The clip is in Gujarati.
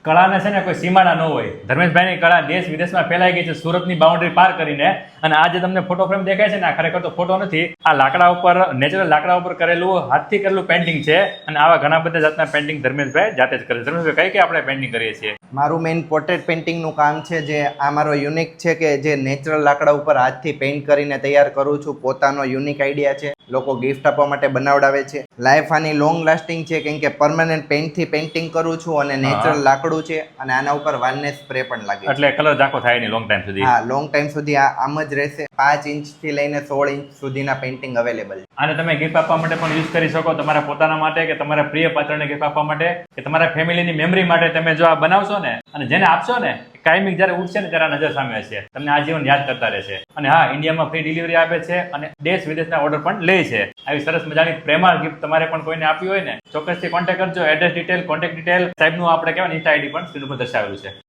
કળાને છે ને કોઈ સીમાડા ન હોય. ધર્મેશભાઈની કળા દેશ વિદેશમાં ફેલાઈ ગઈ છે, સુરતની બાઉન્ડ્રી પાર કરીને. અને આ જે તમને ફોટો ફ્રેમ દેખાય છે ને, આ ખરેખર તો ફોટો નથી, આ લાકડા ઉપર, નેચરલ લાકડા ઉપર કરેલું, હાથથી કરેલું પેઇન્ટિંગ છે. અને આવા ઘણા બધા જાતના પેઇન્ટિંગ ધર્મેશભાઈ જાતે જ કરે છે. ધર્મેશભાઈ કઈ આપણે પેઇન્ટિંગ કરીએ છીએ? મારું મેઇન પોર્ટ્રેટ પેઇન્ટિંગનું કામ છે. જે આ મારો યુનિક છે કે જે નેચરલ લાકડા ઉપર હાથથી પેઇન્ટ કરીને તૈયાર કરું છું. પોતાનો યુનિક આઈડિયા છે, લોકો ગિફ્ટ આપવા માટે બનાવડાવે છે. લાઈફ આની લોંગ લાસ્ટિંગ છે, કેમ કે પરમેનન્ટ પેઇન્ટથી પેઇન્ટિંગ કરું છું અને નેચરલ લાકડું છે અને આના ઉપર વાર્નિશ સ્પ્રે પણ લાગે છે. એટલે કલર ઝાંખો થાય નહીં લોંગ ટાઈમ સુધી. હા, લોંગ ટાઈમ સુધી આમ જ રહેશે. 5 ઇંચથી લઈને 16 ઇંચ સુધીના પેઇન્ટિંગ અવેલેબલ છે. આને તમે ગિફ્ટ આપવા માટે પણ યુઝ કરી શકો, તમારા પોતાના માટે કે તમારા પ્રિય પાત્રને ગિફ્ટ આપવા માટે કે તમારા ફેમિલીની મેમરી માટે. તમે જો આ બનાવશો ને અને જેને આપશો ને, કાયમિક જ્યારે ઉઠશે ને ત્યારે નજર સામે હશે, તમને આજીવન યાદ કરતા રહેશે. અને હા, ઇન્ડિયામાં ફ્રી ડિલિવરી આપે છે અને દેશ વિદેશના ઓર્ડર પણ લે છે. આવી સરસ મજાની પ્રેમાળ ગિફ્ટ તમારે પણ કોઈને આપવી હોય ને, ચોક્કસથી કોન્ટેક્ટ કરજો. એડ્રેસ ડિટેલ, કોન્ટેક્ટ ડિટેલ, સાહેબનું આપણે કહેવાય ઇન્સ્ટા આઈડી પણ સ્ક્રીન ઉપર દર્શાવેલું છે.